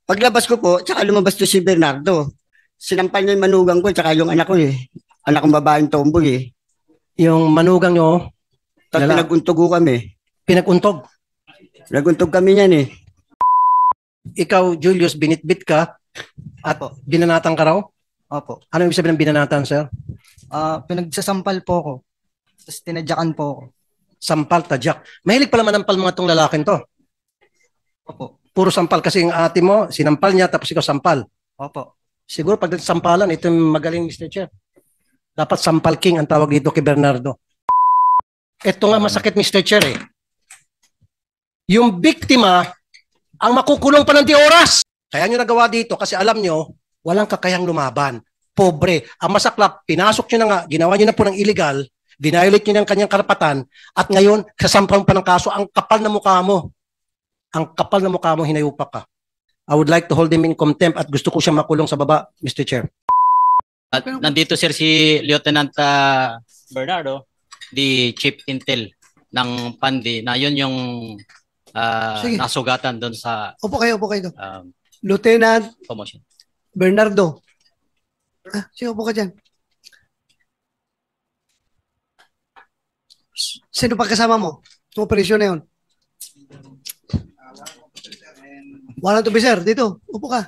Paglabas ko po, tsaka lumabas to si Bernardo. Sinampal niya yung manugang ko, tsaka yung anak ko eh. Anak kong babaeng tomboy eh. Yung manugang nyo, Tapos pinaguntog ko kami. pinaguntog. Naguntog kami niyan eh. Ikaw, Julius, binitbit ka at binanatan ka raw? Opo. Ano ibig sabihin ng binanatan, sir? Pinagsasampal po ako. Tapos tinadyakan po ako. Sampal, tadyak. Mahilig pala manampal mga tong lalaking to. Opo. Puro sampal kasi yung ate mo, sinampal niya tapos ikaw sampal. Opo. Siguro pag sampalan, ito yung magaling, Mr. Chair. Dapat sampal king ang tawag dito kay Bernardo. Ito nga masakit, Mr. Chair eh. Yung biktima, ang makukulong pa ng 10 oras. Kaya nyo nagawa dito kasi alam nyo, walang kakayang lumaban. Pobre. Ang masaklap, pinasok nyo na nga, ginawa nyo na po ng illegal, dinayolate nyo ng kanyang karapatan, at ngayon, kasampang pa ng kaso, ang kapal na mukha mo. Ang kapal na mukha mo, hinayupak ka. I would like to hold him in contempt at gusto ko siya makulong sa baba, Mr. Chair. At nandito sir si Lieutenant Bernardo, the Chief Intel ng Pandi, na yun yung Sige. nasugatan doon sa Upo kayo doon. um, Lieutenant promotion. Bernardo. Sige, upo ka dyan. Sino pa kasama mo? Sa operasyon na yun? Walang officer, dito. Upo ka.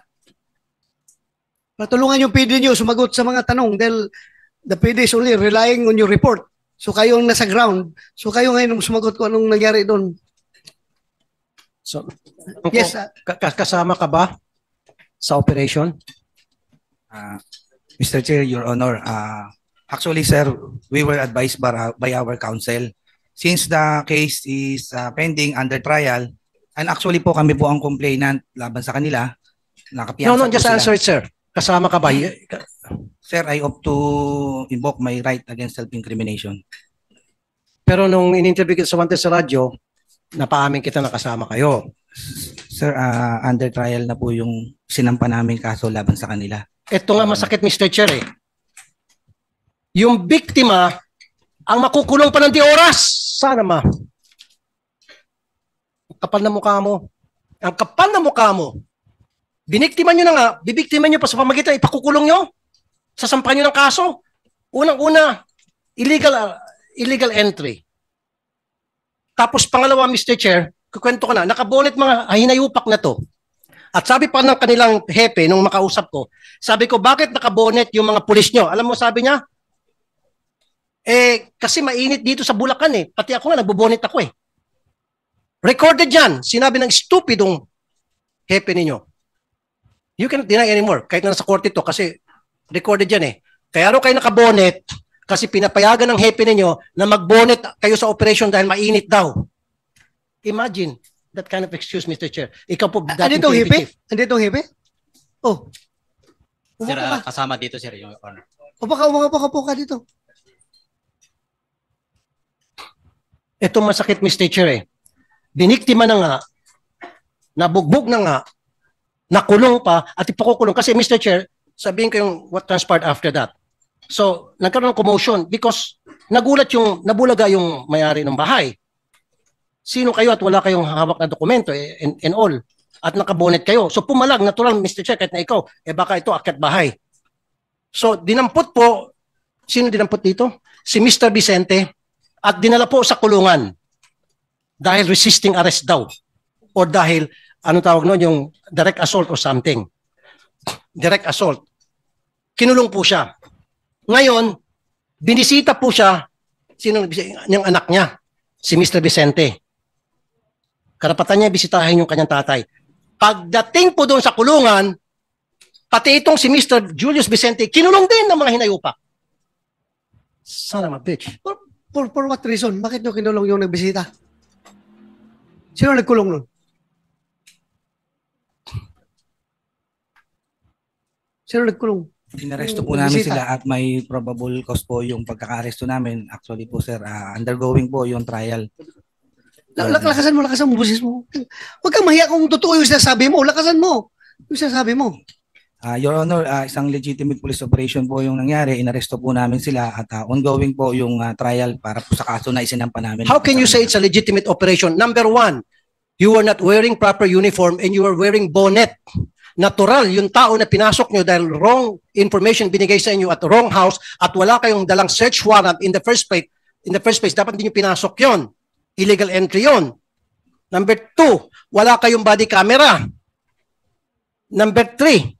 Patulungan yung PD nyo sumagot sa mga tanong dahil the PD is only relying on your report. So kayo ang nasa ground. So kayo ngayon sumagot kung anong nangyari doon. So, Yes, kasama ka ba sa operation? Mr. Chair, Your Honor, actually, sir, we were advised by our counsel. Since the case is pending under trial, and actually po kami po ang complainant laban sa kanila, nakapiyansa No, po just sila. answer it, sir. Kasama ka ba? Sir, I opt to invoke my right against self-incrimination. Pero nung in-interview kita sa Wanted sa radyo, napaamin kita na kasama kayo. Sir, under trial na po yung sinampa namin kaso laban sa kanila. Ito nga masakit, Mr. Chair eh. Yung biktima, ang makukulong pa ng 10 oras. Sana ma. Ang kapal na mukha mo. Ang kapal na mukha mo. Biniktima nyo na nga, bibiktima nyo pa sa pamagitan, ipakukulong nyo. Sasampahan nyo ng kaso. Unang-una, illegal entry. Tapos pangalawa, Mr. Chair, kukwento ko na, nakabonet mga hinayupak na to. At sabi pa ng kanilang hepe, nung makausap ko, sabi ko, bakit nakabonet yung mga pulis nyo? Alam mo, sabi niya, kasi mainit dito sa Bulacan eh. Pati ako nga, nagbobonet ako eh. Recorded yan. Sinabi ng stupidong hepe ninyo. You cannot deny anymore. Kahit na nasa korte to, kasi recorded yan eh. Kaya ro kayo nakabonet, kasi pinapayagan ng hepe ninyo na magbonet kayo sa operation dahil mainit daw. Imagine that kind of excuse, Mr. Chair. Ikaw po, dating Andito ang PNP hipe? chief. Andito ang hipe? Oh. Upo Sir, ka. kasama dito sir yung honor. Upo ka dito. Ito masakit, Mr. Chair eh. Biniktima na nga, nabugbog na nga, nakulong pa, at ipakukulong. Kasi Mr. Chair, sabihin ko yung what transpired after that. So, nagkaroon ng commotion because nabulaga yung may-ari ng bahay. Sino kayo at wala kayong hawak na dokumento and all. At nakabonet kayo. So, pumalag, natural, Mr. Chair, kahit na ikaw, baka ito akyat bahay. So, dinampot po, sino dinampot dito? Si Mr. Vicente, at dinala po sa kulungan dahil resisting arrest daw or dahil anong tawag noon, yung direct assault or something. Direct assault. Kinulong po siya. Ngayon, binisita po siya yung anak niya, si Mr. Vicente. Karapatan niya bisitahin yung kanyang tatay. Pagdating po doon sa kulungan, pati itong si Mr. Julius Vicente, kinulong din ng mga hinayupak. Son of a bitch. For what reason? Bakit nyo kinulong yung nagbisita? Sino nagkulong nun? Sino nagkulong? Inaresto po namin sila at may probable cause po yung pagkaka-aresto namin. Actually po sir, undergoing po yung trial. Lakasan mo boses mo. Huwag kang mahiya kung totoo yung sinasabi mo. Lakasan mo yung sinasabi mo. Your Honor, isang legitimate police operation po yung nangyari. Inaresto po namin sila at ongoing po yung trial para po sa kaso na isinampa namin. How can you say it's a legitimate operation? Number one, you were not wearing proper uniform and you were wearing bonnet. natural yung tao na pinasok nyo dahil wrong information binigay sa inyo at wrong house at wala kayong dalang search warrant in the first place, dapat hindi nyo pinasok yon. Illegal entry yon. Number 2, wala kayong body camera. Number 3,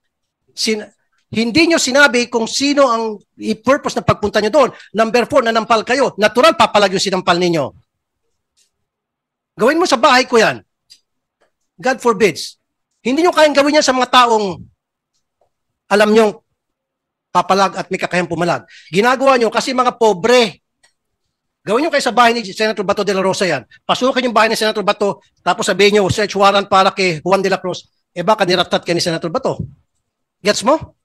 hindi nyo sinabi kung sino ang purpose na pagpunta nyo doon. Number 4, nanampal kayo. Natural, papalag yung sinampal ninyo. Gawin mo sa bahay ko yan. God forbids. Hindi nyo kayang gawin yan sa mga taong alam nyo papalag at may kakayang pumalag. Ginagawa nyo kasi mga pobre. Gawin nyo kayo sa bahay ni Senator Bato de la Rosa yan. Pasukin yung bahay ni Senator Bato, tapos sabihin nyo, search warrant para kay Juan de la Cruz. Baka niratat kayo ni Senator Bato. Gets mo?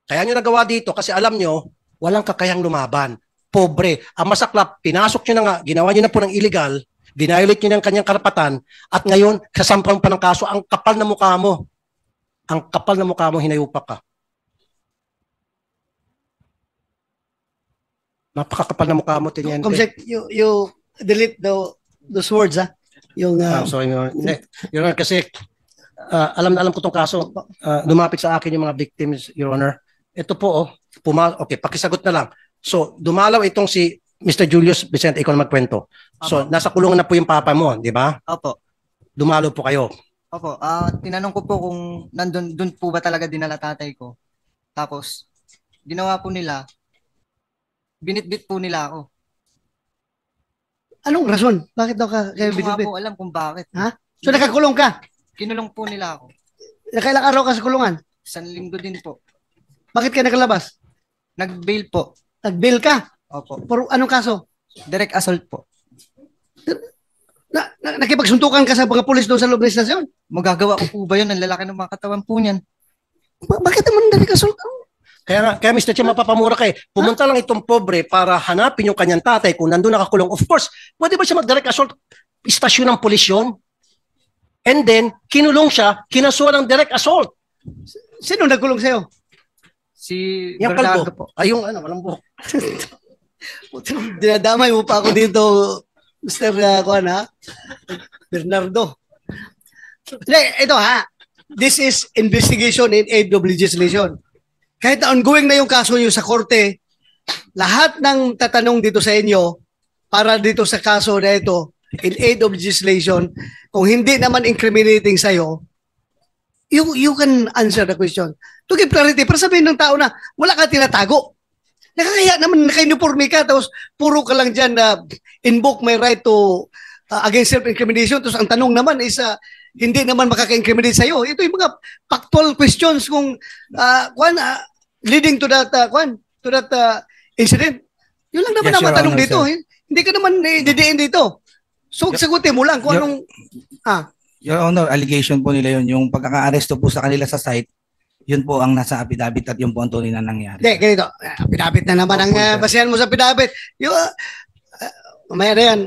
Kaya nyo nagawa dito kasi alam nyo, walang kakayang lumaban. Pobre. Ang masaklap, pinasok nyo na nga, ginawa nyo na po ng illegal, violate nyo ng kanyang karapatan, at ngayon, kasampang pa ng kaso, ang kapal na mukha mo. Ang kapal na mukha mo, hinayupak ka. Napakakapal na mukha mo, Teniente. Comsec, you delete those words, ha? Yung, Sorry, Your Honor, kasi alam na alam ko tong kaso. Lumapit sa akin yung mga victims, Your Honor. Ito po, okay, pakisagot na lang. So, dumalaw itong si Mr. Julius Vicente, ikaw na magkwento. So, nasa kulungan na po yung papa mo, di ba? Opo. Dumalaw po kayo. Opo. Tinanong ko po kung doon po ba talaga dinala tatay ko. Tapos, ginawa po nila, binitbit po nila ako. anong rason? Bakit daw kayo Hindi ko nga binibit? po alam kung bakit. Ha? So nakakulong ka? Kinulong po nila ako. Nakailang araw ka sa kulungan? 1 linggo din po. Bakit ka nakalabas? Nag-bail po. Nag-bail ka? Opo. Por anong kaso? Direct assault po. Nakipagsuntukan ka sa mga pulis doon sa loob ng istasyon? Magagawa ko po ba yun? Ang lalaki ng mga katawan po niyan. Bakit naman nakikasulta? Kaya Mr. Chair, mapapamura kay. Pumunta lang itong pobre para hanapin yung kanyang tatay kung nandun nakakulong. Of course, pwede ba siya mag-direct assault? Istasyon ng pulis yun? And then, kinulong siya, kinasuhan ng direct assault. Sino nagkulong sa'yo? Si Yung Bernardo kalbo. po. Ay, yung walang buhok. Dinadamay mo pa ako dito, Mr. Kuan, ha? Bernardo. Ito ha, this is investigation in aid of legislation. Kahit na ongoing na yung kaso nyo sa korte, lahat ng tatanong dito sa inyo para dito sa kaso na ito, in aid of legislation, kung hindi naman incriminating sa'yo, you can answer the question. To give clarity, para sabihin ng tao na wala ka tinatago. Nakakaya naman, naka-uniforme ka, tapos puro ka lang dyan na invoke my right to against self-incrimination. Tapos ang tanong naman is, hindi naman makaka-incriminate sa'yo. Ito yung mga factual questions kung leading to that incident. Yun lang naman Yes, ang Your matanong Honor, dito. sir. Hindi ka naman didiin dito. So, sagutin mo lang kung Your- anong... Your Honor, allegation po nila yun. Yung pagkaka-aresto po sa kanila sa site, yun po ang nasa affidavit at yun po ang tunay na nangyari. Hindi, ganito. Pinabit na naman ang Opo, sir. basihan mo sa pinabit. Yung, mamaya na yan.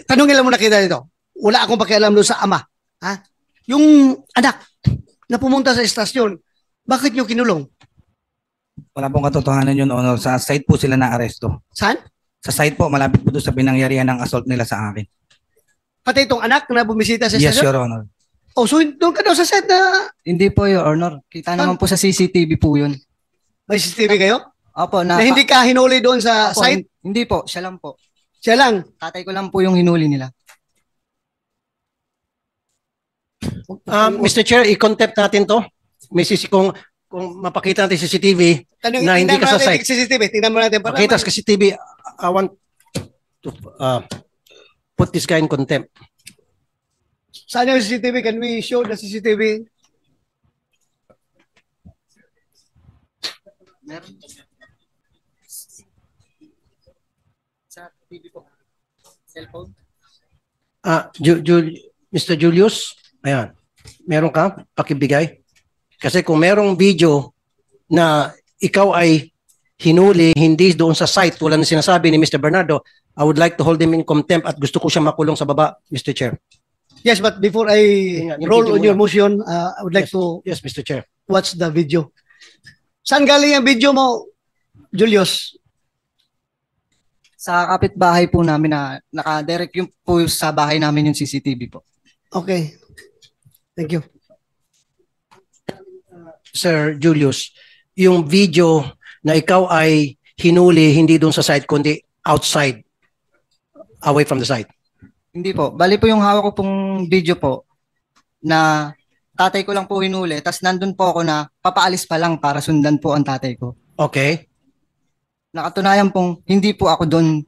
Tanungin lang muna kita dito. Wala akong pakialam doon sa ama. Ha? Yung anak na pumunta sa estasyon, bakit nyo kinulong? Wala pong katotohanan yun, Honor. Sa site po sila na-aresto. Saan? Sa site po, malapit po doon sa pinangyarihan ng assault nila sa akin. Pati itong anak na bumisita sa Yes, estasyon? Your Honor. Oh, so doon ka daw sa set na Hindi po, Your Honor. Kita naman po sa CCTV po yun. may CCTV kayo? Opo, Na hindi ka hinuli doon sa Opo, site? hindi po, siya lang po. Siya lang. Tatay ko lang po yung hinuli nila. Mr. Chair, i-contempt natin to. Kung mapakita natin sa CCTV, na hindi ka sa site. CCTV. Tingnan mo natin. Para makita sa CCTV, I want to put this guy in contempt. Saan yung CCTV? Can we show the CCTV? Meron. Sa TV po. Cellphone. Mr. Julius, ayan, meron ka? Pakibigay. Kasi kung merong video na ikaw ay hinuli, hindi doon sa site, wala na sinasabi ni Mr. Bernardo, I would like to hold him in contempt at gusto ko siya makulong sa baba, Mr. Chair. Yes, but before I Yung roll video on muna. your motion, I would like Yes. to Yes, Mr. Chair. watch the video. Saan galing ang video mo, Julius? Sa kapitbahay po namin na naka-direct yung po sa bahay namin yung CCTV po. Okay. Thank you. Sir Julius, yung video na ikaw ay hinuli hindi doon sa site kundi outside, away from the site. Hindi po. Bali po yung hawak ko pong video po na tatay ko lang po hinuli. Tapos nandun po ako na papaalis pa lang para sundan po ang tatay ko. Okay? Nakatunayan pong hindi po ako doon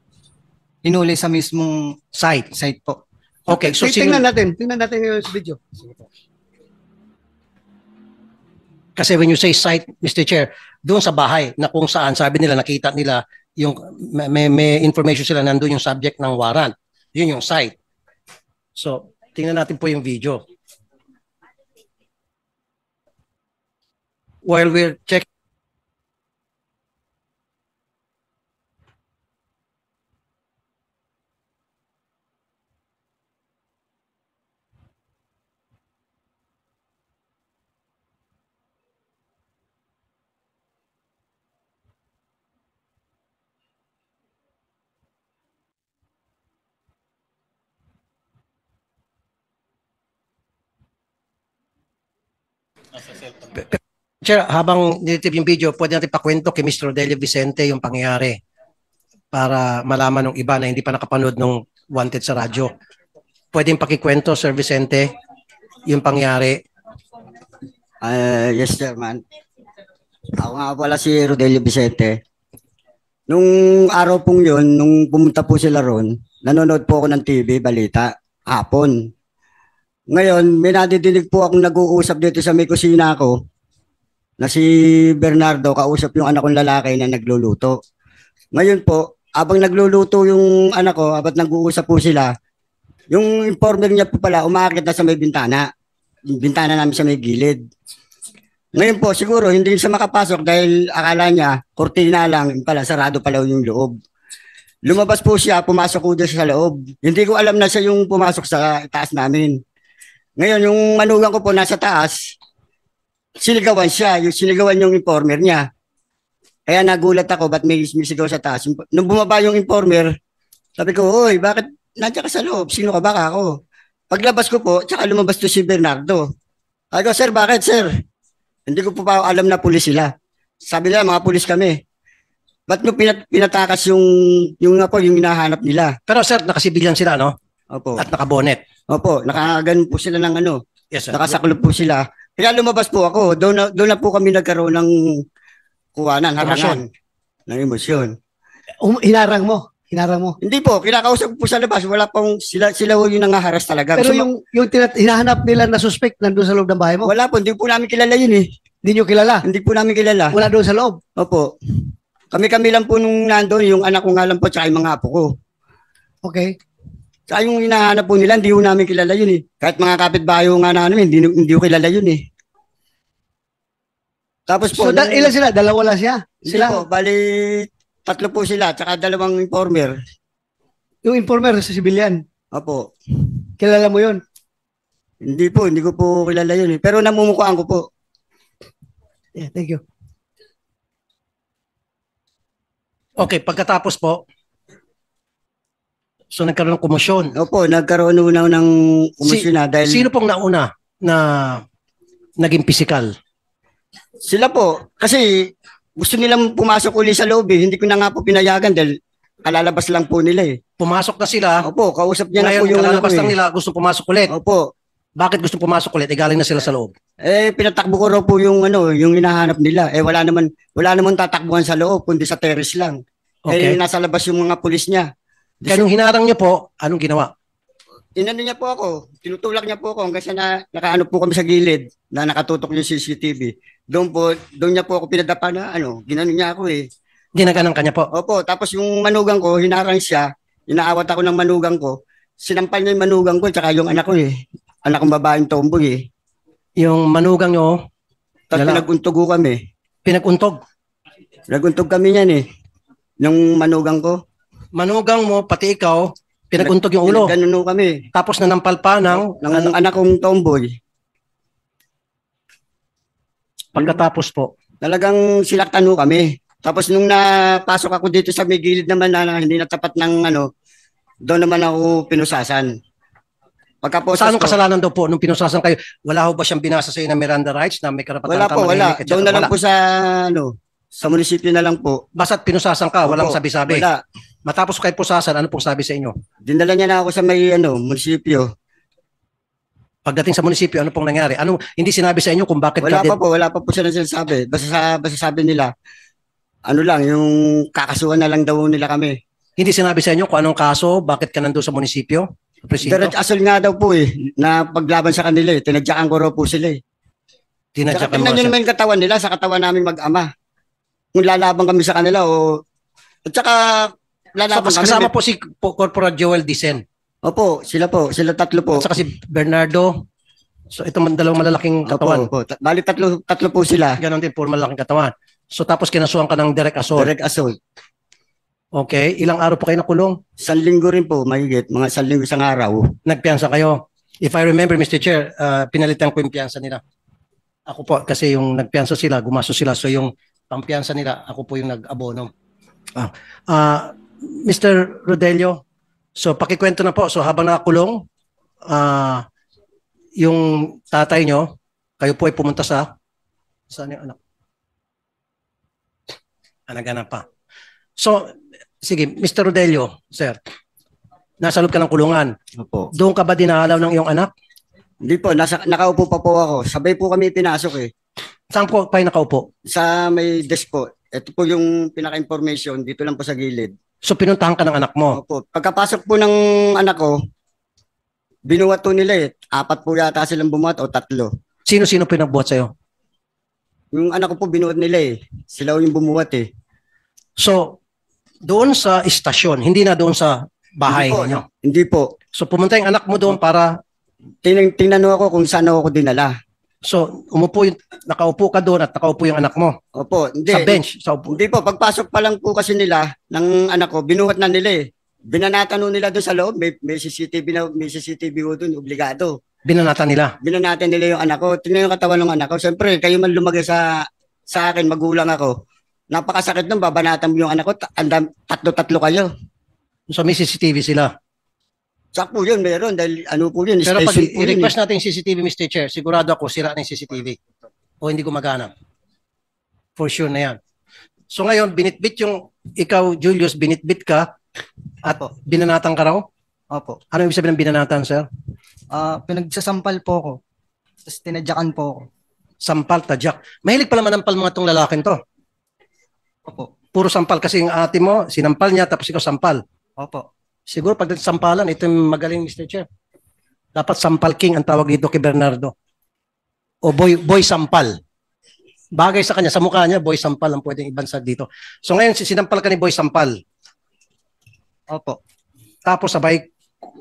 hinuli sa mismong Site. site po. Okay, so Tingnan natin yung video. kasi when you say site, Mr. Chair, doon sa bahay na kung saan sabi nila nakita nila yung may information sila nandoon yung subject ng warrant. Yun yung site. So, tingnan natin po yung video. While we're checking. Chair, habang nilitip yung video, pwede natin pakwento kay Mr. Rodelio Vicente yung pangyayari para malaman ng iba na hindi pa nakapanood ng Wanted sa radyo. Pwede yung pakikwento, Sir Vicente, yung pangyayari. Yes, Chairman. Ako nga pala si Rodelio Vicente. Nung araw pong yun, nung pumunta po sila ron, nanonood po ako ng TV, balita, hapon. Ngayon, may nadidinig po akong nag-uusap dito sa may kusina ko na si Bernardo, kausap yung anak kong lalaki na nagluluto. Ngayon po, abang nagluluto yung anak ko, abang nag-uusap po sila, yung informer niya po pala, umaakit na sa may bintana. Yung bintana namin sa may gilid. Ngayon po, siguro, hindi siya makapasok dahil akala niya, kortina lang, pala, sarado pala yung loob. Lumabas po siya, pumasok po siya sa loob. Hindi ko alam na siya yung pumasok sa taas namin. Ngayon, yung manugang ko po nasa taas, sinigawan siya, yung sinigawan yung informer niya. Kaya nagulat ako, ba't may sigaw sa taas? Nung bumaba yung informer, sabi ko, oy, bakit nandiyan ka sa loob? Sino ka, baka ako? Paglabas ko po, tsaka lumabas to si Bernardo. Sabi ko, sir, bakit, sir? Hindi ko po pa alam na pulis sila. Sabi nila, mga pulis kami. Ba't nyo pinatakas yung hinahanap nila? Pero sir, nakasibilyan sila, no? Opo. At nakabonet. Opo, nakaganon po sila ng ano. Yes, sir. Nakasaklop po sila. Kaya lumabas po ako. Doon na po kami nagkaroon ng kuwanan, harangan. Ng emosyon. Hinarang mo. Hindi po, kinakausap ko po sa labas. Wala pong sila yung nangaharas talaga. Pero Gusto yung hinahanap nila na suspect nandun sa loob ng bahay mo, wala po, hindi po namin kilala yun eh. hindi nyo kilala. Hindi po namin kilala. Wala doon sa loob. Opo. Kami lang po nung nandoon, yung anak ko nga lang po, tsaka yung mga apo ko. Okay. Tsaka yung hinahanap po nila, hindi po namin kilala yun eh. Kahit mga kapitbahay nga namin, hindi ko kilala yun eh. Tapos po, So, ilan sila? Dalawa lang siya? sila Sila? po, bali, tatlo po sila, tsaka dalawang informer. Yung informer sa civilian. Opo. Kilala mo yun? Hindi ko po kilala yun eh. Pero namumukhaan ko po. Yeah, thank you. Okay, pagkatapos po, so nagkaroon ng komosyon. Opo, nagkaroon na ng umusyon na dahil Sino pong nauna na naging physical? sila po, kasi gusto nilang pumasok uli sa loob eh. Hindi ko na nga po pinayagan dahil kalalabas lang po nila eh. Pumasok na sila. Opo, kausap niya na Ngayon, po yung anak kalalabas ko lang eh. nila, gusto pumasok ulit. Opo. Bakit gusto pumasok ulit? Galing na sila sa loob. Pinatakbo ko raw po yung yung hinahanap nila. Wala naman tatakbuhan sa loob kundi sa terrace lang. Okay. Nasa labas yung mga pulis niya. Kaya nung hinarang niyo po, anong ginawa? Inano niya po ako, tinutulak niya po ako hanggang sa nakaano po kami sa gilid na nakatutok yung CCTV. Doon niya po ako pinadapa na ginano niya ako eh. Ginaganan kanya po. Opo, tapos yung manugang ko, hinarang siya, inaawat ako ng manugang ko, sinampal niya yung manugang ko tsaka yung anak ko eh. Anak kong babaeng tomboy eh. Yung manugang nyo, Tapos Lala. pinag-untugo kami. pinaguntog. Naguntog kami niyan eh. Yung manugang ko. Manugang mo, pati ikaw, pinaguntog yung ulo. Ganun kami. Tapos nanampal pa ng Ng anak kong tomboy. pagkatapos po. Talagang silaktan kami. Tapos nung napasok ako dito sa may gilid naman na hindi natapat ng doon naman ako pinusasan. Pagka po Sa anong ko, kasalanan daw po nung pinusasan kayo? Wala ho ba siyang binasa sa iyo na Miranda rights na may karapatan wala ka po, wala. manahimik, et Doon cetera? na lang Wala. po sa munisipyo na lang po. Basta't pinusasan ka, walang Opo, sabi-sabi. Wala. Matapos kayo pusasan, ano pong sabi sa inyo? Dinala niya na ako sa may munisipyo. Pagdating sa munisipyo, ano pong nangyari? Hindi sinabi sa inyo kung bakit Wala ka wala pa po siya sinasabi. Basta sabi nila, ano lang, yung kakasuhan na lang daw nila kami. Hindi sinabi sa inyo kung anong kaso, bakit ka nandun sa munisipyo? Presinto? Direct asol nga daw po na paglaban sa kanila tinadyakan ko raw po sila Tinadya ka Tingnan nyo naman yung katawan nila sa katawan namin mag-ama. Kung lalaban kami sa kanila at saka lalaban So, kami. kasama po si Corporal Joel Dicen. Opo, sila tatlo po. At saka si Bernardo. So ito dalawang malalaking katawan. Opo. Bali tatlo po sila. Ganon din, puro malaking katawan. So tapos kinasuhan ka ng direct assault. Direct assault. Okay, ilang araw po kayo nakulong? 1 linggo rin po, mahigit. Mga 1 linggo isang araw. Nagpiyansa kayo. If I remember, Mr. Chair, pinalitan ko yung piyansa nila. Ako po, kasi yung nagpiyansa sila, gumasto sila. So yung pampiyansa nila, ako po yung nag-abono. Mr. Rodelio, so pakikwento na po. So habang nakakulong, yung tatay nyo, kayo po ay pumunta saan yung anak? Naghanap pa. So, sige, Mr. Rodelio, sir, nasa loob ka ng kulungan. Opo. Doon ka ba dinalaw ng iyong anak? Hindi po, nakaupo pa po ako. Sabay po kami pinasok Saan po kayo nakaupo? Sa may desk po. Ito po yung pinaka-information, dito lang po sa gilid. So pinuntahan ka ng anak mo. Opo. Pagkapasok po ng anak ko, binuhat po nila 4 po yata silang bumuhat o 3. Sino-sino pinagbuhat sa'yo? Yung anak ko po binuhat nila Sila yung bumuhat So, doon sa istasyon, hindi na doon sa bahay Hindi po, ninyo. Hindi po. So pumunta yung anak mo doon para, Tingnan ako kung saan ako dinala. so nakaupo ka doon at nakaupo yung anak mo. Opo, hindi. Sa bench. Sa upo. Hindi po, pagpasok pa lang po kasi nila ng anak ko, binuhat na nila Binanatan nila doon sa loob, may CCTV ho doon, obligado. Binanatan nila. Binanatan nila yung anak ko. Tingnan yung katawan ng anak ko. Siyempre, kayo man lumagay sa akin, magulang ako. Napakasakit nung babanatan mo yung anak ko, tatlo kayo. So may CCTV sila. Sak po yun, meron. Dahil ano po yun, Pero pag station po yun. i-request natin yung CCTV, Mr. Chair, sigurado ako sira na yung CCTV. O hindi gumagana. For sure na yan. So ngayon, binitbit yung, ikaw, Julius, binitbit ka at Opo. binanatan ka raw? Opo. Ano ibig sabihin ng binanatan, sir? Pinagsasampal po ako. Tapos tinadyakan po ako. Sampal, tadyak. Mahilig pala manampal mga tong lalaking to. Opo. Puro sampal kasi yung ate mo, sinampal niya tapos ikaw sampal. Opo. Siguro pagdating sa sampalan, ito yung magaling, Mr. Chair. Dapat sampal king ang tawag dito kay Bernardo. O boy sampal. Bagay sa kanya, sa mukha niya, boy sampal ang pwedeng ibansag dito. So ngayon, sinampal ka ni boy sampal. Opo. Tapos sabay,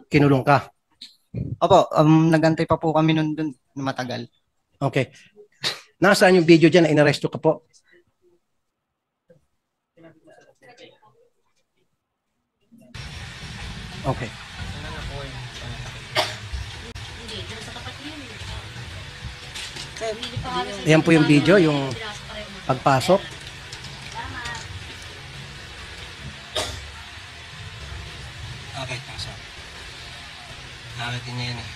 kinulong ka. Opo, nagantay pa po kami nun dun na matagal. Okay. Nasaan yung video dyan na inaresto ka po? Okay. Ayan po yung video, yung pagpasok. Okay, pasok. Nakatin niya yun eh.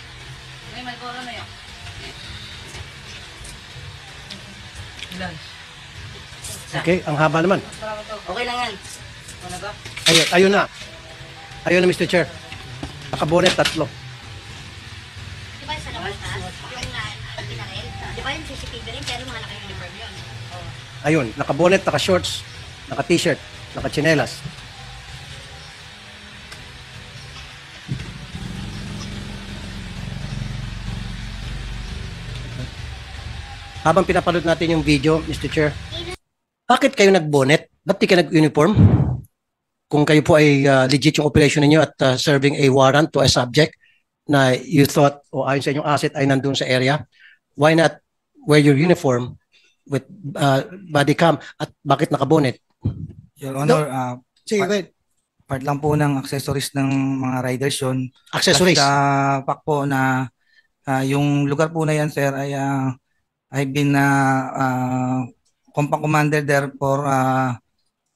Okay, ang haba naman. Okay lang yan. Ayun na. Ayun na, Mr. Chair. Nakabonet, 3. Di ba sa labas ha? Yung pinarel? Di ba yung CCTV rin? Pero mga naka-uniform yun. Ayun, nakabonet, naka-shorts, naka-t-shirt, naka-chinelas. Habang pinapanood natin yung video, Mr. Chair, bakit kayo nag-bonnet? Ba't di ka nag-uniform? Kung kayo po ay legit yung operation ninyo at serving a warrant to a subject na you thought o ayon sa inyong asset ay nandun sa area, why not wear your uniform with body cam at bakit nakabonet? Your Honor, Sige, wait. part lang po ng accessories ng mga riders yun. Accessories. Basta fact po na yung lugar po na yan, sir, ay I've been compound commander there for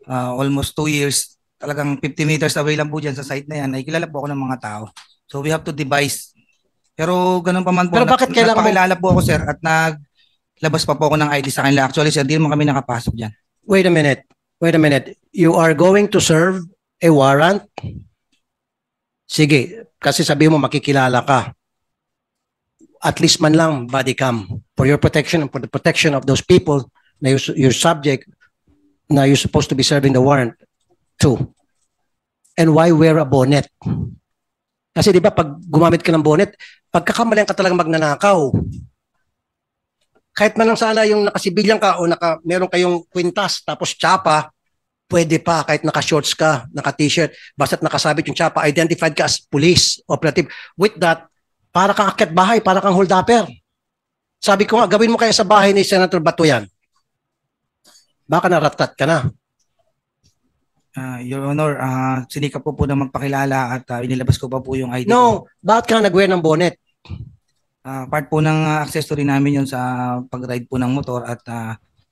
almost 2 years. Talagang 50 meters away lang po dyan sa site na yan. Ay kilala po ako ng mga tao. So we have to devise Pero ganun pa man po. Pero bakit kailangan mo- Nagpakilala po ako, sir, at naglabas pa po ako ng ID sa kanila. Actually, sir, di mo kami nakapasok dyan. Wait a minute. You are going to serve a warrant? Sige, kasi sabi mo makikilala ka. At least man lang body cam for your protection and for the protection of those people na your subject na you're supposed to be serving the warrant to. And why wear a bonnet? Kasi di ba pag gumamit ka ng bonnet, pagkakamalian ka talagang magnanakaw. Kahit man lang sana yung nakasibilyan ka o meron kayong kwintas tapos tsapa, pwede pa kahit naka-shorts ka, naka-t-shirt, basta't nakasabit yung tsapa, identified ka as police, operative. With that, para kang akyat bahay, para kang hold-upper. Sabi ko nga, gawin mo kaya sa bahay ni Senator Bato yan. Baka naratat ka na. Your Honor, sinikap po na magpakilala at inilabas ko pa po yung ID ko. No, bakit ka nag-wear ng bonnet? Part po ng accessory namin yun sa pag-ride po ng motor at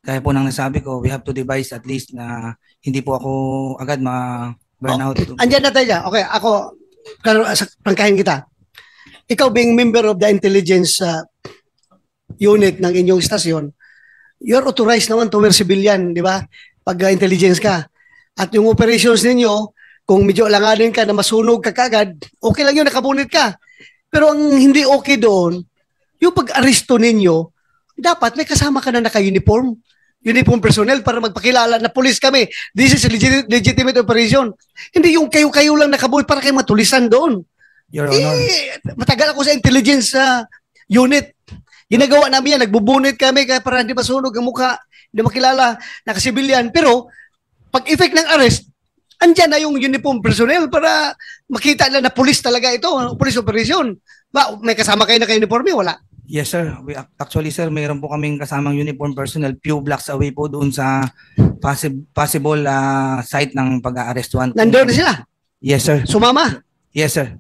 kaya po nang nasabi ko, we have to devise at least na hindi po ako agad ma-burnout. Andyan na tayo dyan. Okay, ako, pangkahin kita. Ikaw being member of the intelligence unit ng inyong stasyon, you're authorized naman to wear civilian, di ba? Pag intelligence ka. At yung operations ninyo, kung medyo alanganin ka na masunog ka kagad, okay lang yun, nakabunit ka. Pero ang hindi okay doon, yung pag-aresto ninyo, dapat may kasama ka na naka-uniform. Uniform personnel para magpakilala na police kami. This is a legitimate operation. Hindi yung kayo-kayo lang nakabunit para kayo matulisan doon. Your Honor. Matagal ako sa intelligence unit. Ginagawa namin yan, nagbubunit kami para hindi masunog ang mukha, hindi makilala, nakasibilyan. Pero, pag effect ng arrest, andyan na yung uniform personnel para makita na police talaga ito, police operation. May kasama kayo na uniforme? Wala. Yes, sir. Actually, sir, mayroon po kaming kasamang uniform personnel few blocks away po doon sa possible site ng pag-aarestuan. Nandoon na sila? Yes, sir. Sumama? Yes, sir.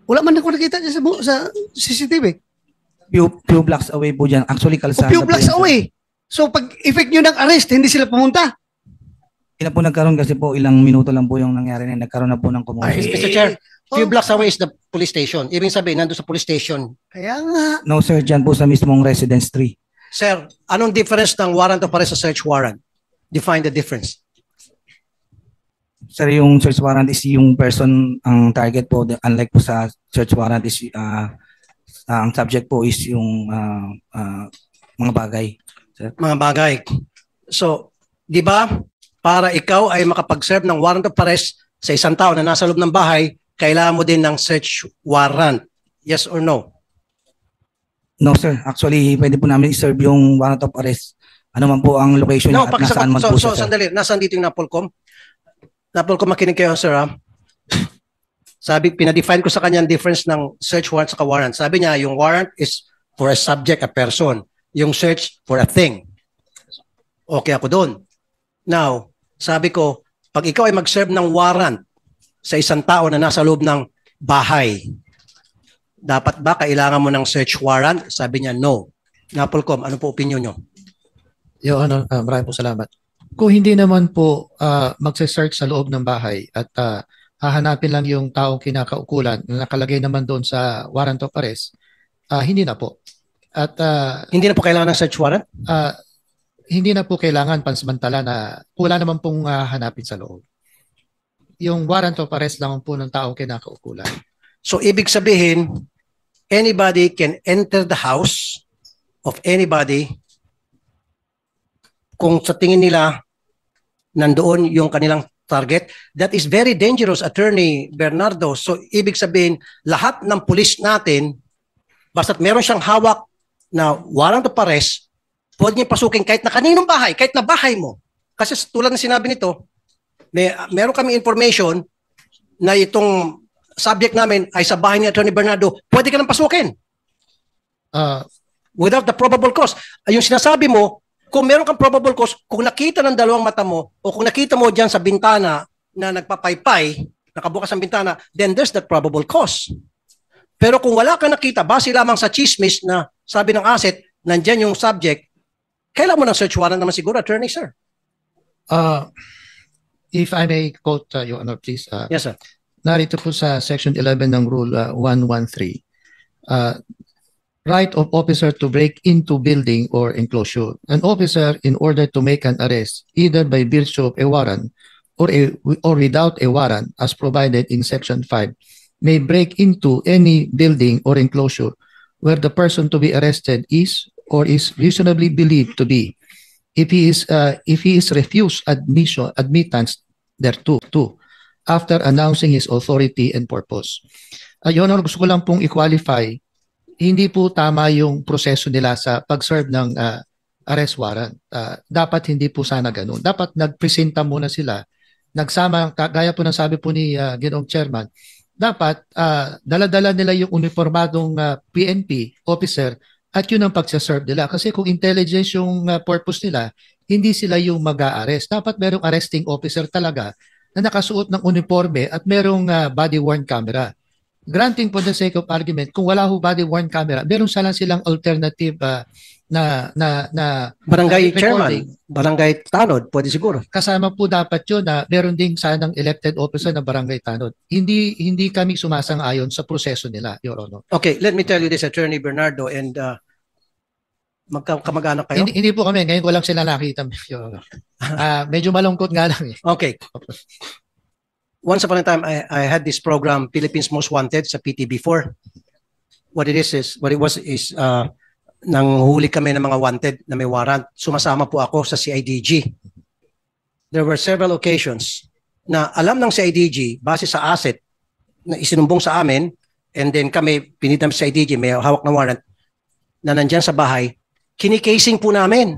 Wala man ako nakita dyan sa CCTV. Few blocks away po dyan. Actually, kalsada. Few blocks away. So, pag effect nyo ng arrest, hindi sila pumunta? Ilan po nagkaroon kasi po, ilang minuto lang po yung nangyari na nagkaroon na po ng commotion. Mr. Chair, few blocks away is the police station. Ibig sabihin, nandun sa police station. Kaya nga. No, sir. Dyan po sa mismong Residence 3. Sir, anong difference ng warrant of arrest sa search warrant? Define the difference. Sir, yung search warrant is yung person ang target po. Unlike po sa search warrant is ang subject po is yung mga bagay. Sir. Mga bagay. So, di ba, para ikaw ay makapag-serve ng warrant of arrest sa isang tao na nasa loob ng bahay, kailangan mo din ng search warrant. Yes or no? No, sir. Actually, pwede po namin i-serve yung warrant of arrest. Ano man po ang location niya at nasaan man po siya, sir. Sandali, nasaan dito yung Napolcom? Napolcom, makinig kayo, sir, ha? Sabi, pinadefine ko sa kanya ang difference ng search warrant sa warrant. Sabi niya, yung warrant is for a subject, a person. Yung search for a thing. Okay ako doon. Now, sabi ko, pag ikaw ay mag-serve ng warrant sa isang tao na nasa loob ng bahay, dapat ba kailangan mo ng search warrant? Sabi niya, no. Napolcom, ano po opinion nyo? Your Honor, maraming po salamat. Kung hindi naman po magse-search sa loob ng bahay at hahanapin lang yung taong kinakaukulan na nakalagay naman doon sa warrant of arrest, hindi na po. At hindi na po kailangan ng search warrant? Hindi na po kailangan pansamantala na wala naman pong hanapin sa loob. Yung warrant of arrest lang po ng taong kinakaukulan. So, ibig sabihin, anybody can enter the house of anybody kung sa tingin nila nandoon yung kanilang target. That is very dangerous, Attorney Bernardo. So, ibig sabihin, lahat ng pulis natin, basta't meron siyang hawak na warrant of arrest, pwede niya pasukin kahit na kaninong bahay, kahit na bahay mo. Kasi tulad ng sinabi nito, meron kami information na itong subject namin ay sa bahay ni Attorney Bernardo, pwede ka nang pasukin. Without the probable cause. Yung sinasabi mo, kung meron kang probable cause, kung nakita ng dalawang mata mo, o kung nakita mo dyan sa bintana na nagpapaypay, nakabukas ang bintana, then there's that probable cause. Pero kung wala kang nakita, base lamang sa chismis na sabi ng asset, nandyan yung subject, kailan mo ng search warrant naman siguro, Attorney, sir? If I may quote, Your Honor, please. Yes, sir. Narito po sa Section 11 ng Rule 113. right of officer to break into building or enclosure. An officer, in order to make an arrest, either by virtue of a warrant or without a warrant, as provided in Section 5, may break into any building or enclosure where the person to be arrested is or is reasonably believed to be, if he is refused admittance thereto, after announcing his authority and purpose. Your Honor, gusto ko lang pong i-qualify, hindi po tama yung proseso nila sa pag-serve ng arrest warrant. Dapat hindi po sana ganun. Dapat nagpresenta muna sila, nagsama, gaya po ng sabi po ni Ginoong Chairman, dapat dala-dala nila yung uniformadong PNP officer at yun ang pagsaserve nila. Kasi kung intelligence yung purpose nila, hindi sila yung mag-a-arrest. Dapat merong arresting officer talaga na nakasuot ng uniforme at merong body-worn camera. Granting for the sake of argument, kung wala ho body-worn camera, meron silang alternative na Barangay recording. chairman, barangay tanod, pwede siguro. Kasama po dapat yun na meron ding sanang elected officer ng barangay tanod. Hindi kami sumasang-ayon sa proseso nila, Your Honor. Okay, let me tell you this, Attorney Bernardo, and magkamag-anak kayo? Hindi po kami, ngayon ko lang sila nakita, Your Honor. Medyo malungkot nga lang. Okay. Once upon a time, I had this program, Philippines Most Wanted, sa PTB4. What it was is, nanghuli kami ng mga wanted na may warrant. Sumasama po ako sa CIDG. There were several occasions na alam ng CIDG, base sa asset na isinumbong sa amin, and then kami, pinitang sa CIDG, may hawak na warrant, na nandyan sa bahay, kinikasing po namin.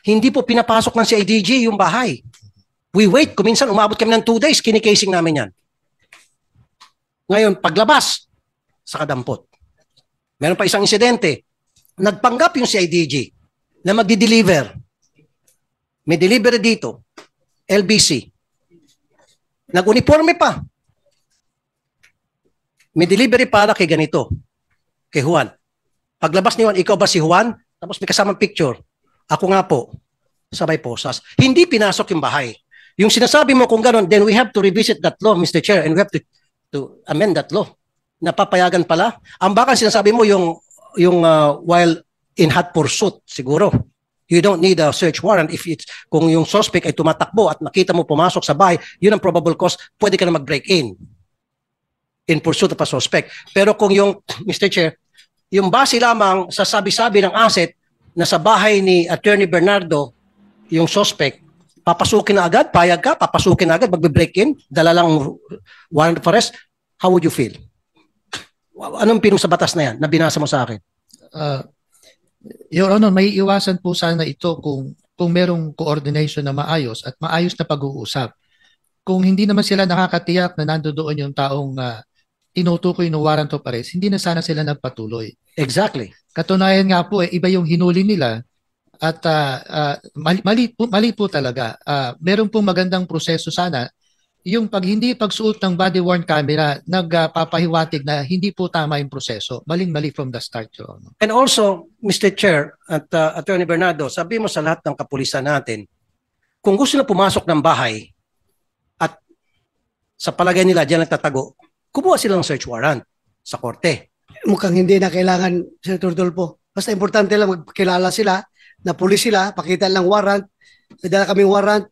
Hindi po pinapasok ng CIDG yung bahay. We wait. Kung minsan umabot kami ng 2 days, kinikasing namin yan. Ngayon, paglabas, sa kadampot. Meron pa isang insidente. Nagpanggap yung CIDG na magdi-deliver. May delivery dito. LBC. Nag-uniforme pa. May delivery para kay ganito. Kay Juan. Paglabas ni Juan, ikaw ba si Juan? Tapos may kasamang picture. Ako nga po. Sabay posas. Hindi pinasok yung bahay. Yung sinasabi mo kung gano'n, then we have to revisit that law, Mr. Chair, and we have to amend that law. Napapayagan pala. Ang baka sinasabi mo yung while in hot pursuit, siguro. You don't need a search warrant if kung yung suspect ay tumatakbo at nakita mo pumasok sa bahay, yun ang probable cause, pwede ka na mag-break in pursuit of a suspect. Pero kung yung, Mr. Chair, yung base lamang sa sabi-sabi ng asset na sa bahay ni Attorney Bernardo, yung suspect, papasukin na agad, payag ka, papasukin na agad, magbe-break in, dala lang warrant of arrest, how would you feel? Anong pinong sa batas na yan na binasa mo sa akin? Your Honor, may iwasan po sana ito kung merong coordination na maayos at maayos na pag-uusap. Kung hindi naman sila nakakatiyak na nandoon yung taong tinutukoy ng warrant of arrest, hindi na sana sila nagpatuloy. Exactly. Katunayan nga po, iba yung hinuli nila at mali po talaga. Meron pong magandang proseso sana. Yung hindi pagsuot ng body-worn camera, nagpapahiwatig na hindi po tama yung proseso. Maling-mali from the start, Your Honor. And also, Mr. Chair at Attorney Bernardo, sabi mo sa lahat ng kapulisan natin, kung gusto na pumasok ng bahay at sa palagay nila diyan nagtatago, kumuha sila ng search warrant sa korte. Mukhang hindi na kailangan, Senator Dolpo. Basta importante lang magkilala sila, na pulis sila, pakita lang warrant, may dala kaming warrant,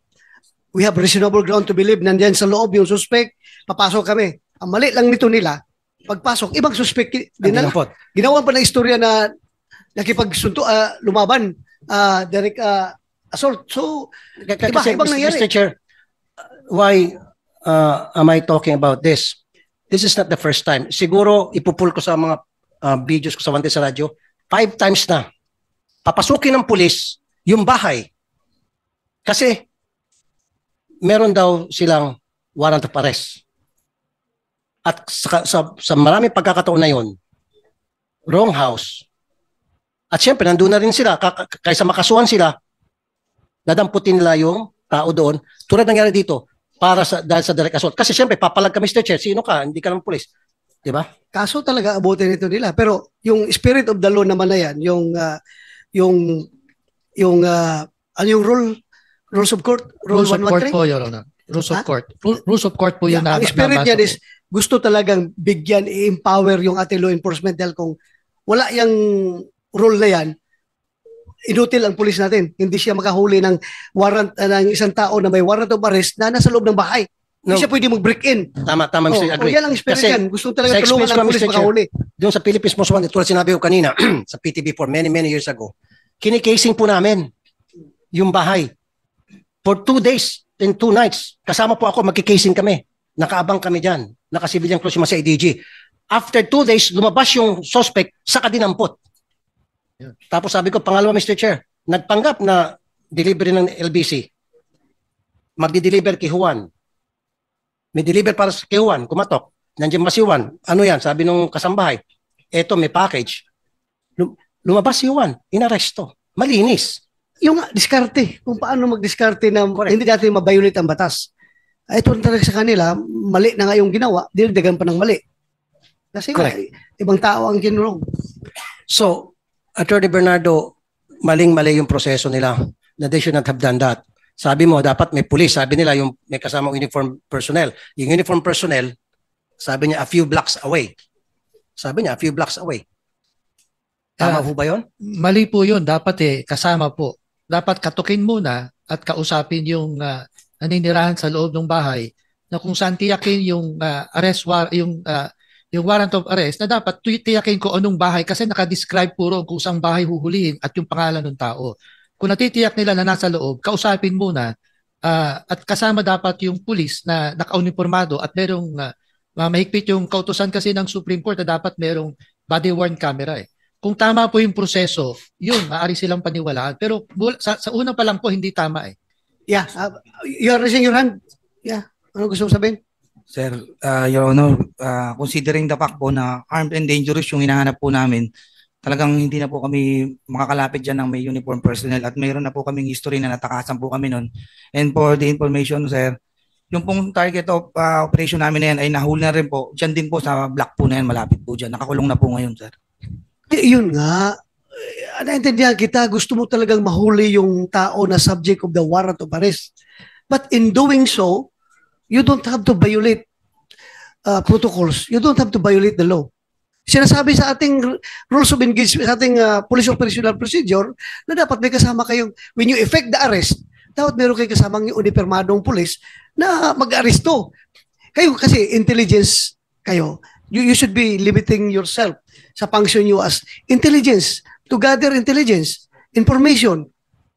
we have reasonable ground to believe nandiyan sa loob yung suspect, papasok kami. Ang mali lang nito nila, pagpasok, ibang suspect, ginawa pa na istorya na nakipagsunto, lumaban, direct assault. So, ibang nangyari. Mr. Chair, why am I talking about this? This is not the first time. Siguro, ipupul ko sa mga videos ko sa Wanted sa radyo, 5 times na. Papasukin ng pulis yung bahay. Kasi, meron daw silang warrant of arrest. At sa maraming pagkakataon na yun, wrong house. At syempre, nandun na rin sila. Kaysa makasuhan sila, dadamputin nila yung tao doon. Tulad nangyari dito, dahil sa direct assault. Kasi syempre, papalag ka, Mr. Chair, sino ka? Hindi ka ng pulis. Diba? Kaso talaga abutin ito nila. Pero yung spirit of the law naman na yan, yung rules of court, Rules of court po, Your Honor. Rules of court. Rules of court po yun. Ang spirit niya is gusto talagang bigyan, i-empower yung ating law enforcement dahil kung wala yung rule na yan, inutil ang pulis natin. Hindi siya makahuli ng warrant ng isang tao na may warrant of arrest na nasa loob ng bahay. Hindi siya pwede mag-break in. Tama, Mr. Agree. Yan ang experience Kasi yan. Gusto talaga sa tulungan experience ng ko, pulis Mr. Chair, makahuli. Doon sa Philippines Most Wanted, tulad sinabi ko kanina sa PTV for many years ago, kinikasing po namin yung bahay. For 2 days and 2 nights, kasama po ako, magkikasing kami. Nakaabang kami dyan. Nakasibilyang close yung sa ADG. After 2 days, lumabas yung suspect, saka dinampot. Tapos sabi ko, pangalawa, Mr. Chair, nagpanggap na delivery ng LBC. Magdi-deliver kay Juan. May deliver para kay Juan, kumatok. Nandiyan ba si Juan? Ano yan? Sabi nung kasambahay. Eto, may package. Lumabas si Juan, inaresto. Malinis. Yung diskarte, kung paano mag-diskarte na hindi natin mabayulit ang batas. Ito talaga sa kanila, mali na nga yung ginawa, dinagdagan pa ng mali. Kasi ibang tao ang kinulong. So, Attorney Bernardo, maling-mali yung proseso nila na they should not have done that. Sabi mo, dapat may police. Sabi nila, yung may kasamang uniform personnel. Yung uniform personnel, sabi niya, a few blocks away. Sabi niya, a few blocks away. Tama po ba yun? Mali po yun. Dapat kasama po. Dapat katukin muna at kausapin yung naninirahan sa loob ng bahay na kung saan tiyakin yung yung warrant of arrest na dapat tiyakin ko anong bahay kasi nakadescribe puro kung saan bahay huhulihin at yung pangalan ng tao. Kung natitiyak nila na nasa loob, kausapin muna at kasama dapat yung pulis na naka-uniformado at merong mahigpit yung kautusan kasi ng Supreme Court na dapat merong body-worn camera eh. Kung tama po yung proseso, yun, maaari silang paniwalaan. Pero sa una pa lang po, hindi tama eh. Yeah, you're raising your hand. Yeah, ano gusto mo sabihin? Sir, Your Honor, considering the fact po na armed and dangerous yung hinahanap po namin, talagang hindi na po kami makakalapit dyan ng may uniform personnel at mayroon na po kaming history na natakasan po kami nun. And for the information, sir, yung pong target of operation namin na yan ay nahuli na rin po. Dyan din po sa block po na yan, malapit po dyan. Nakakulong na po ngayon, sir. Yun nga. Naintindihan kita, gusto mo talagang mahuli yung tao na subject of the warrant of arrest. But in doing so, you don't have to violate protocols. You don't have to violate the law. Sinasabi sa ating rules of engagement, sa ating police operational procedure, na dapat may kasama kayong, when you effect the arrest, dapat meron kayong kasamang yung unipermadong police na mag-aresto. Kayo kasi intelligence kayo. You should be limiting yourself sa function you as intelligence, to gather intelligence, information.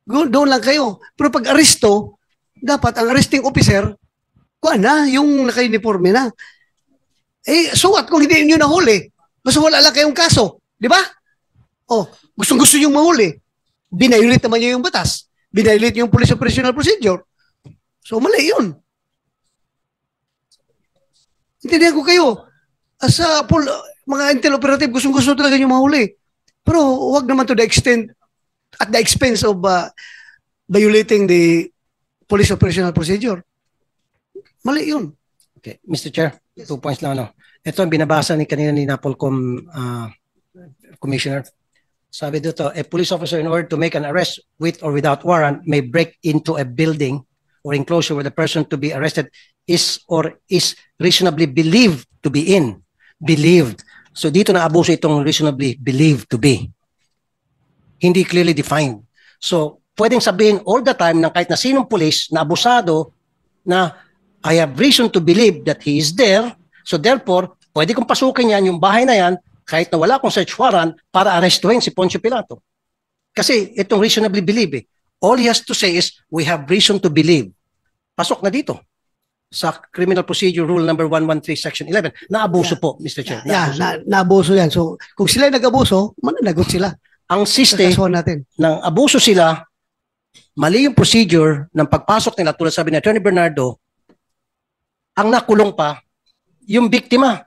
Doon lang kayo. Pero pag aresto, dapat ang arresting officer, kuan na, yung naka-uniforme na. So what kung hindi nyo nahuli? Basta wala lang kayong kaso. Di ba? Gustong-gusto nyo mahuli. Binayulit naman nyo yung batas. Binayulit yung police operational procedure. So mali yun. Intindihan ko kayo. As mga intel operative, gustong-gusto talaga nyo mahuli. Pero huwag naman to the extent, at the expense of violating the police operational procedure. Mali yun. Okay, Mr. Chair, 2 points lang. Ito ang binabasa kanina ni Napolcom Commissioner. Sabi dito, a police officer in order to make an arrest with or without warrant may break into a building or enclosure where the person to be arrested is or is reasonably believed to be in. Believed. So dito na abuso itong reasonably believed to be. Hindi clearly defined. So pwedeng sabihin all the time ng kahit na sinong police na abusado na I have reason to believe that he is there. So therefore, pwede kong pasukin yan yung bahay na yan kahit na wala akong search warrant para arrestuhin si Poncio Pilato. Kasi itong reasonably believe all he has to say is we have reason to believe. Pasok na dito sa Criminal Procedure Rule number 113 Section 11 na abuso po, Mr. Chair. Naabuso yan. So kung sila nag-abuso, mananagot sila. Ang siste ng abuso sila, mali yung procedure ng pagpasok nila tulad sabi ni Attorney Bernardo, ang nakulong pa, yung biktima.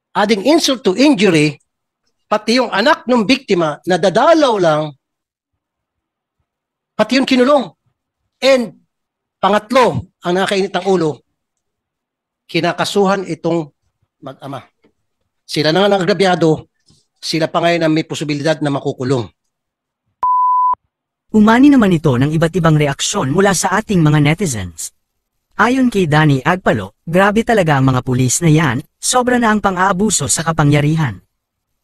Adding insult to injury, pati yung anak ng biktima na dadalaw lang, pati yung kinulong. And pangatlo, ang nakakainit ng ulo, kinakasuhan itong mag-ama. Sila na nga nagagrabyado, sila pa ngayon ang may posibilidad na makukulong. Umani naman ito ng iba't ibang reaksyon mula sa ating mga netizens. Ayon kay Danny Agpalo, grabe talaga ang mga pulis na yan, sobra na ang pang-aabuso sa kapangyarihan.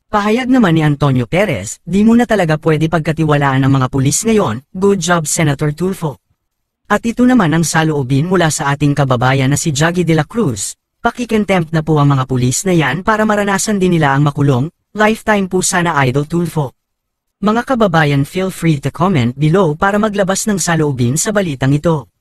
Pahayag naman ni Antonio Perez, di mo na talaga pwede pagkatiwalaan ng mga pulis ngayon, good job Senator Tulfo. At ito naman ang saloobin mula sa ating kababayan na si Jaggy de la Cruz, pakikontempt na po ang mga pulis na yan para maranasan din nila ang makulong, lifetime po sana Idol Tulfo. Mga kababayan, feel free to comment below para maglabas ng saloobin sa balitang ito.